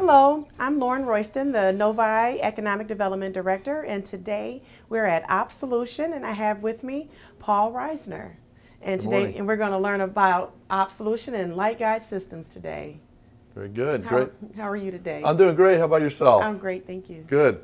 Hello, I'm Lauren Royston, the Novi Economic Development Director, and today we're at Solution, and I have with me Paul Ryznar. And we're going to learn about Solution and light guide systems today. Very good, great. How are you today? I'm doing great. How about yourself? I'm great, thank you. Good.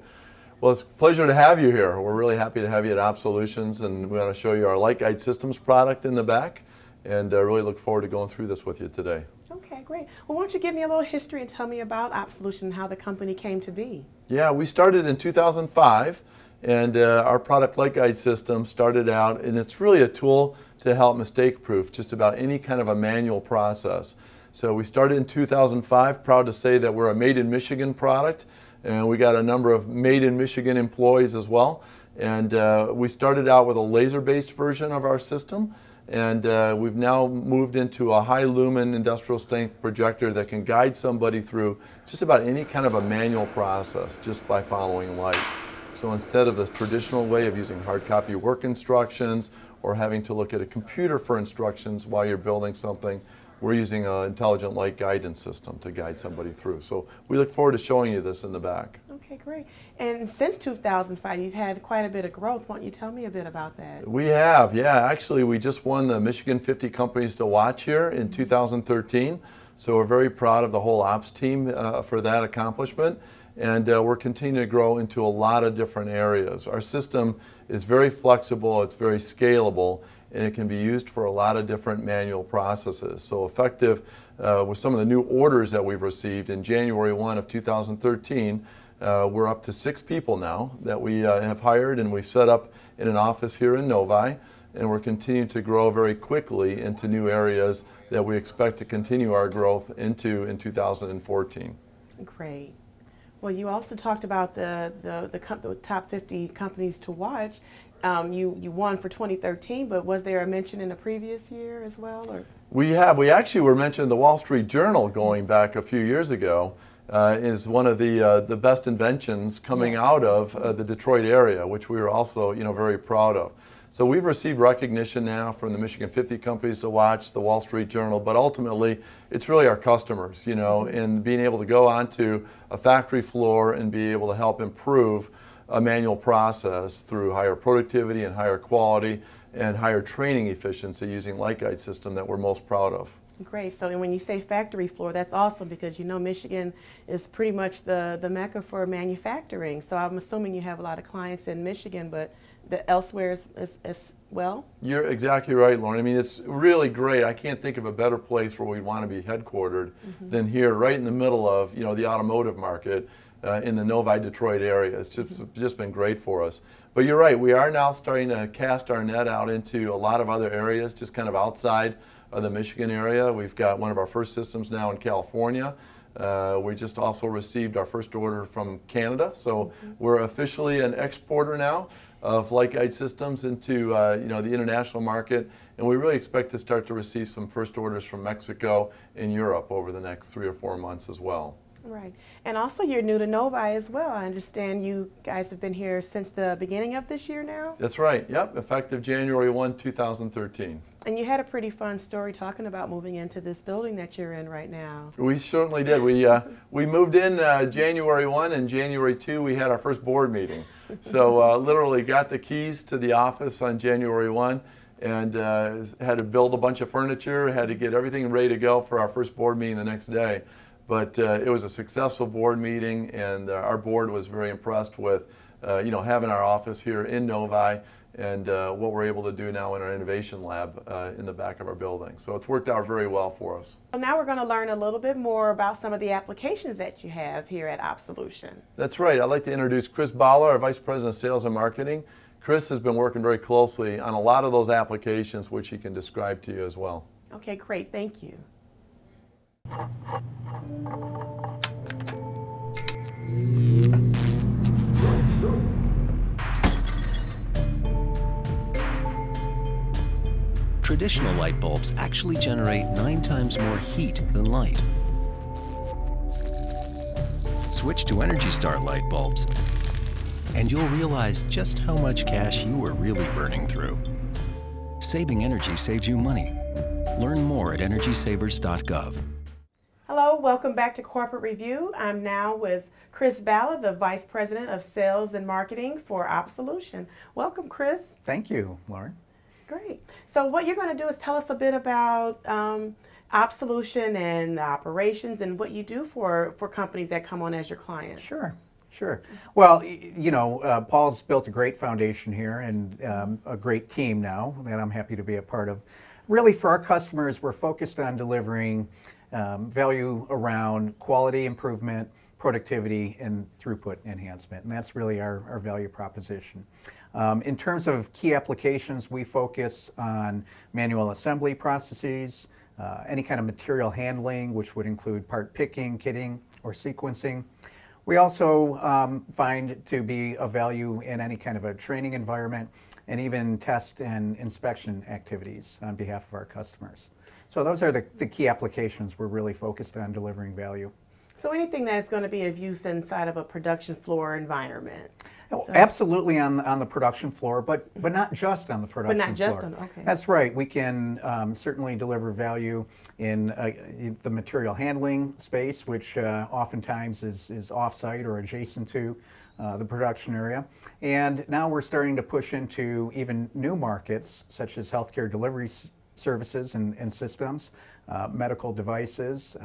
Well, it's a pleasure to have you here. We're really happy to have you at Solutions, and we want to show you our light guide systems product in the back, and really look forward to going through this with you today. Okay, great. Well, why don't you give me a little history and tell me about Solution and how the company came to be? Yeah, we started in 2005, and our product light guide system started out, and it's really a tool to help mistake-proof just about any kind of a manual process. So we started in 2005, proud to say that we're a Made in Michigan product, and we got a number of Made in Michigan employees as well. And we started out with a laser-based version of our system, and we've now moved into a high lumen industrial strength projector that can guide somebody through just about any kind of a manual process just by following lights. So instead of the traditional way of using hard copy work instructions or having to look at a computer for instructions while you're building something, we're using an intelligent light guidance system to guide somebody through. So we look forward to showing you this in the back. Okay, great. And since 2005, you've had quite a bit of growth. Why don't you tell me a bit about that? We have, yeah. Actually, we just won the Michigan 50 Companies to Watch here in 2013. So we're very proud of the whole ops team for that accomplishment. And we're continuing to grow into a lot of different areas. Our system is very flexible, it's very scalable, and it can be used for a lot of different manual processes. So effective with some of the new orders that we've received in January 1 of 2013, we're up to 6 people now that we have hired, and we've set up in an office here in Novi, and we're continuing to grow very quickly into new areas that we expect to continue our growth into in 2014. Great. Well, you also talked about the top 50 companies to watch. You won for 2013, but was there a mention in a previous year as well? Or? We have. We actually were mentioned in the Wall Street Journal going back a few years ago. Is one of the best inventions coming out of the Detroit area, which we were also very proud of. So we've received recognition now from the Michigan 50 Companies to Watch, the Wall Street Journal, but ultimately it's really our customers, and being able to go onto a factory floor and be able to help improve a manual process through higher productivity and higher quality and higher training efficiency using light guide system that we're most proud of. Great. So when you say factory floor, that's awesome because Michigan is pretty much the mecca for manufacturing. So I'm assuming you have a lot of clients in Michigan, but elsewhere as well? You're exactly right, Lauren. I mean, it's really great. I can't think of a better place where we want to be headquartered than here, right in the middle of the automotive market in the Novi, Detroit area. It's just been great for us. But you're right, we are now starting to cast our net out into a lot of other areas, just kind of outside of the Michigan area. We've got one of our first systems now in California. We just also received our first order from Canada, so we're officially an exporter now of light guide systems into the international market, and we really expect to start to receive some first orders from Mexico and Europe over the next 3 or 4 months as well. Right. And also you're new to Novi as well. I understand you guys have been here since the beginning of this year now? That's right. Yep. Effective January 1, 2013. And you had a pretty fun story talking about moving into this building that you're in right now. We certainly did. We moved in January 1, and January 2 we had our first board meeting. So literally got the keys to the office on January 1 and had to build a bunch of furniture, had to get everything ready to go for our first board meeting the next day. But it was a successful board meeting, and our board was very impressed with having our office here in Novi and what we're able to do now in our innovation lab in the back of our building. So it's worked out very well for us. Well, now we're going to learn a little bit more about some of the applications that you have here at Solution. That's right. I'd like to introduce Bala, our Vice President of Sales and Marketing. Chris has been working very closely on a lot of those applications, which he can describe to you as well. Okay, great. Thank you. Traditional light bulbs actually generate 9 times more heat than light. Switch to Energy Star light bulbs, and you'll realize just how much cash you were really burning through. Saving energy saves you money. Learn more at energysavers.gov. Hello, Well, welcome back to Corporate Review. I'm now with Chris Bala, the Vice President of Sales and Marketing for Absolution. Welcome, Chris. Thank you, Lauren. Great. So what you're going to do is tell us a bit about Absolution and the operations and what you do for companies that come on as your clients. Sure. Well, you know, Paul's built a great foundation here and a great team now that I'm happy to be a part of. Really, for our customers, we're focused on delivering value around quality improvement, productivity, and throughput enhancement, and that's really our value proposition. In terms of key applications, we focus on manual assembly processes, any kind of material handling, which would include part picking, kitting, or sequencing. We also find to be of value in any kind of a training environment and even test and inspection activities on behalf of our customers. So those are the key applications we're really focused on delivering value. So anything that's going to be of use inside of a production floor environment? Oh, absolutely on the production floor, but not just on the production floor. But not just on, okay. That's right. We can certainly deliver value in the material handling space, which oftentimes is off-site or adjacent to the production area. And now we're starting to push into even new markets, such as healthcare delivery services and systems, medical devices,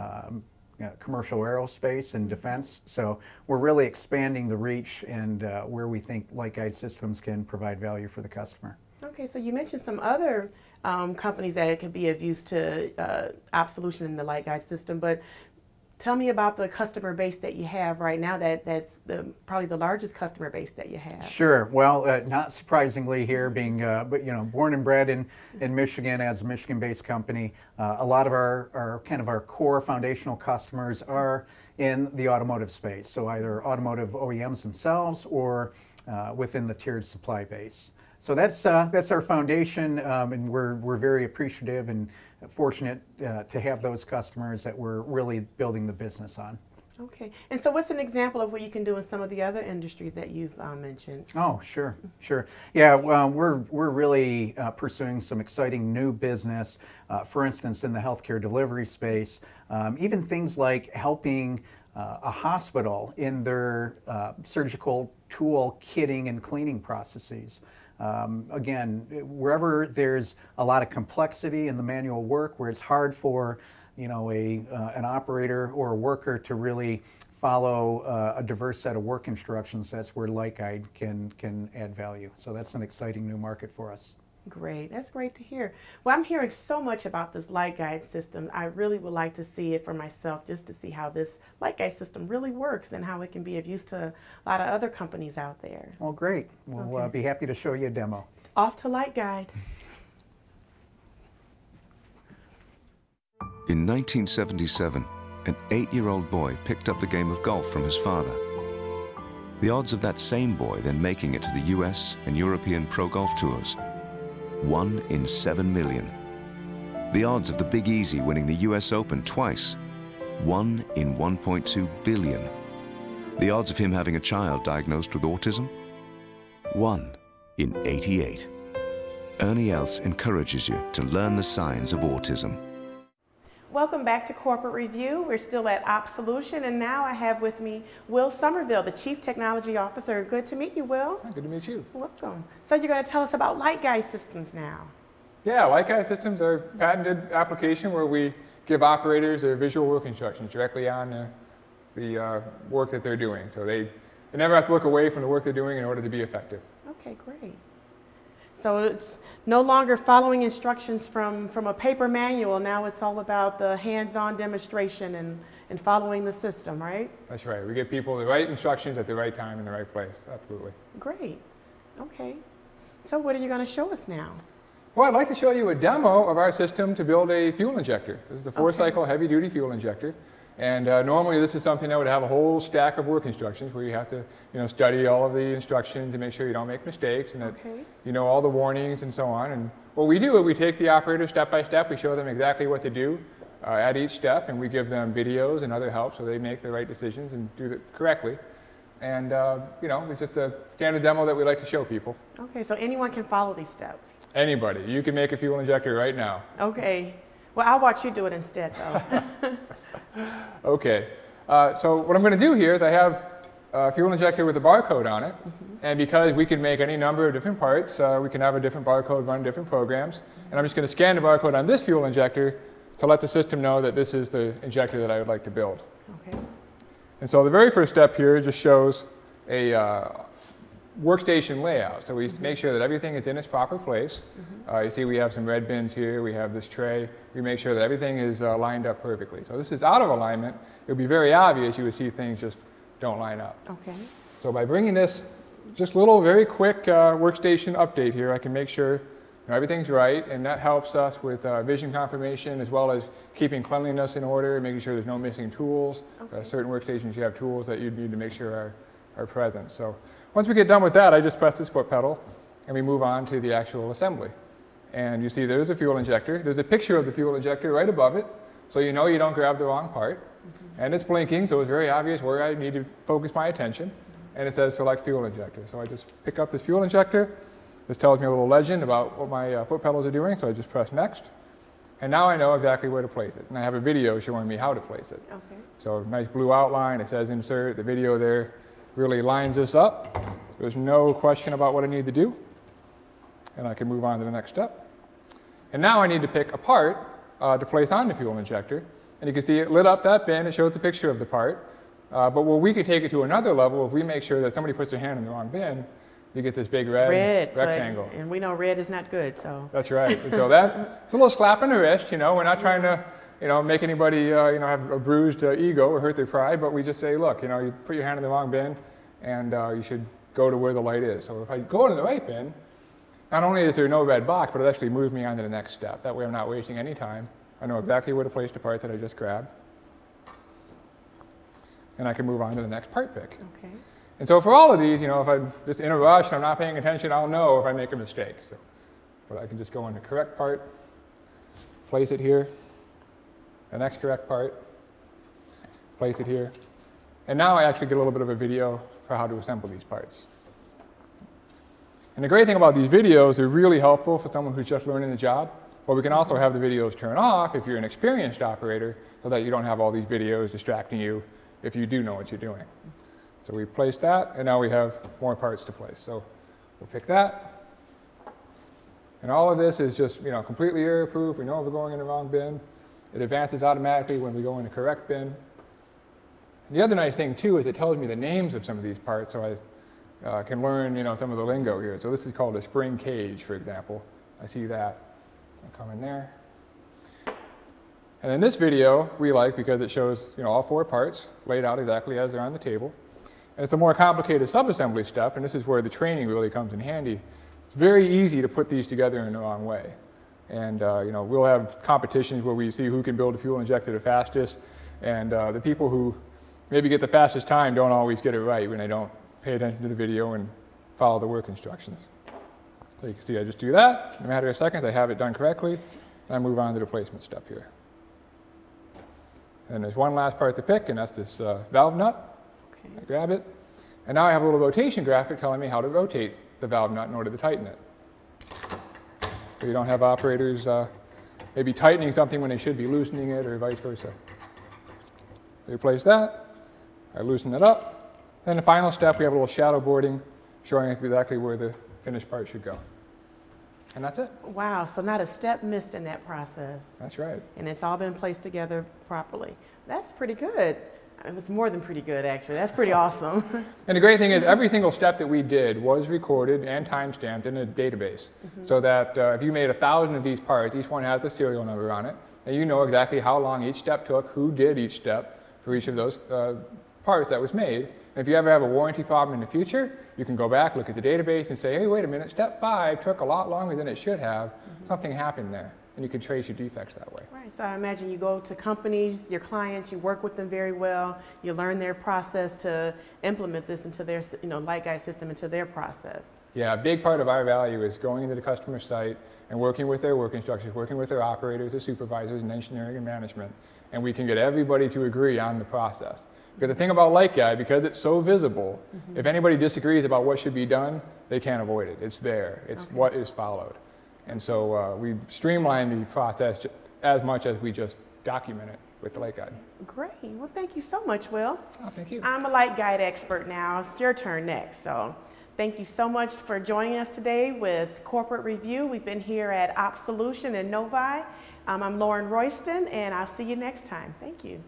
commercial aerospace and defense. So we're really expanding the reach and where we think light guide systems can provide value for the customer. Okay, so you mentioned some other companies that it could be of use to Absolution in the light guide system, but tell me about the customer base that you have right now. That's probably the largest customer base that you have. Sure. Well, not surprisingly here, being but born and bred in Michigan as a Michigan-based company, a lot of our core foundational customers are in the automotive space. So either automotive OEMs themselves or within the tiered supply base. So that's our foundation, and we're very appreciative and fortunate to have those customers that we're really building the business on. Okay, and so what's an example of what you can do in some of the other industries that you've mentioned? Oh, sure. Yeah, we're really pursuing some exciting new business. For instance, in the healthcare delivery space, even things like helping a hospital in their surgical tool kitting and cleaning processes. Again, wherever there's a lot of complexity in the manual work, where it's hard for an operator or a worker to really follow a diverse set of work instructions, that's where light guide can add value. So that's an exciting new market for us. Great, that's great to hear. Well, I'm hearing so much about this light guide system. I really would like to see it for myself, just to see how this light guide system really works and how it can be of use to a lot of other companies out there. Well, great. We'll be happy to show you a demo. Off to light guide. In 1977, an 8-year-old boy picked up the game of golf from his father. The odds of that same boy then making it to the US and European Pro Golf Tours: 1 in 7 million. The odds of the Big Easy winning the US Open twice: 1 in 1.2 billion. The odds of him having a child diagnosed with autism: 1 in 88. Ernie Els encourages you to learn the signs of autism. Welcome back to Corporate Review. We're still at Absolution, and now I have with me Will Sommerville, the Chief Technology Officer. Good to meet you, Will. Good to meet you. Welcome. So you're going to tell us about light guide systems now. Yeah, light guide systems are a patented application where we give operators their visual work instructions directly on the work that they're doing. So they never have to look away from the work they're doing in order to be effective. Okay, great. So it's no longer following instructions from a paper manual. Now it's all about the hands-on demonstration and following the system, right? That's right. We give people the right instructions at the right time in the right place. Absolutely. Great. Okay. So what are you going to show us now? Well, I'd like to show you a demo of our system to build a fuel injector. This is the 4-cycle heavy-duty fuel injector. And normally this is something that would have a whole stack of work instructions where you have to study all of the instructions to make sure you don't make mistakes and that you know all the warnings and so on. And what we do is we take the operator step by step, we show them exactly what to do at each step, and we give them videos and other help so they make the right decisions and do it correctly. And it's just a standard demo that we like to show people. Okay, so anyone can follow these steps? Anybody. You can make a fuel injector right now. Okay. Well, I'll watch you do it instead, though. Okay. So what I'm going to do here is I have a fuel injector with a barcode on it. And because we can make any number of different parts, we can have a different barcode run different programs. And I'm just going to scan the barcode on this fuel injector to let the system know that this is the injector that I would like to build. Okay. And so the very first step here just shows a workstation layout. So we make sure that everything is in its proper place. You see we have some red bins here, we have this tray. We make sure that everything is lined up perfectly. So this is out of alignment. It would be very obvious. You would see things just don't line up. Okay. So by bringing this just little very quick workstation update here, I can make sure everything's right, and that helps us with vision confirmation as well as keeping cleanliness in order, making sure there's no missing tools. Okay. Certain workstations you have tools that you need to make sure are present. So once we get done with that, I just press this foot pedal and we move on to the actual assembly. And you see there's a fuel injector. There's a picture of the fuel injector right above it, so you know you don't grab the wrong part. And it's blinking, so it's very obvious where I need to focus my attention. And it says select fuel injector. So I just pick up this fuel injector. This tells me a little legend about what my foot pedals are doing, so I just press next. And now I know exactly where to place it. And I have a video showing me how to place it. Okay. So nice blue outline, it says insert. The video there really lines this up. There's no question about what I need to do. And I can move on to the next step. And now I need to pick a part to place on the fuel injector. And you can see it lit up that bin. It shows a picture of the part. But where we could take it to another level, if we make sure that somebody puts their hand in the wrong bin, you get this big red rectangle. So, and we know red is not good, so. That's right. And so it's a little slap on the wrist, you know. We're not trying to, make anybody, have a bruised ego or hurt their pride, but we just say, look, you put your hand in the wrong bin, and you should go to where the light is. So if I go to the right bin, not only is there no red box, but it actually moves me on to the next step. That way I'm not wasting any time. I know exactly where to place the part that I just grabbed. And I can move on to the next part pick. Okay. And so for all of these, if I'm just in a rush and I'm not paying attention, I'll know if I make a mistake. So, but I can just go in the correct part, place it here, the next correct part, place it here. And now I actually get a little bit of a video for how to assemble these parts. And the great thing about these videos, they're really helpful for someone who's just learning the job. But we can also have the videos turn off if you're an experienced operator so that you don't have all these videos distracting you if you do know what you're doing. So we place that, and now we have more parts to place. So we'll pick that. And all of this is just completely error-proof. We know if we're going in the wrong bin. It advances automatically when we go in the correct bin. And the other nice thing, too, is it tells me the names of some of these parts, so I can learn some of the lingo here. So this is called a spring cage, for example. I see that. I'll come in there. And then this video we like because it shows all 4 parts laid out exactly as they're on the table. And it's a more complicated subassembly step, and this is where the training really comes in handy. It's very easy to put these together in the wrong way. And we'll have competitions where we see who can build a fuel injector the fastest, and the people who maybe get the fastest time don't always get it right when they don't pay attention to the video and follow the work instructions. So you can see I just do that. In a matter of seconds, I have it done correctly, and I move on to the placement step here. And there's one last part to pick, and that's this valve nut. Okay. I grab it, and now I have a little rotation graphic telling me how to rotate the valve nut in order to tighten it. So you don't have operators maybe tightening something when they should be loosening it, or vice versa. I replace that, I loosen it up. Then the final step, we have a little shadow boarding showing exactly where the finished part should go. And that's it. Wow, so not a step missed in that process. That's right. And it's all been placed together properly. That's pretty good. It was more than pretty good, actually. That's pretty awesome. And the great thing is every single step that we did was recorded and time-stamped in a database. So that if you made 1,000 of these parts, each one has a serial number on it, and you know exactly how long each step took, who did each step for each of those parts that was made. And if you ever have a warranty problem in the future, you can go back, look at the database, and say, hey, wait a minute, step 5 took a lot longer than it should have. Something happened there. And you can trace your defects that way. Right, so I imagine you go to companies, your clients, you work with them very well, you learn their process to implement this into their, light guide system into their process. Yeah, a big part of our value is going into the customer site and working with their work instructors, working with their operators, their supervisors, and engineering and management. And we can get everybody to agree on the process. Because the thing about Light Guide, because it's so visible, if anybody disagrees about what should be done, they can't avoid it. It's there. It's what is followed. And so we streamline the process as much as we just document it with the light guide. Great. Well, thank you so much, Will. Oh, thank you. I'm a light guide expert now. It's your turn next. So thank you so much for joining us today with Corporate Review. We've been here at Op Solution in Novi. I'm Lauren Royston, and I'll see you next time. Thank you.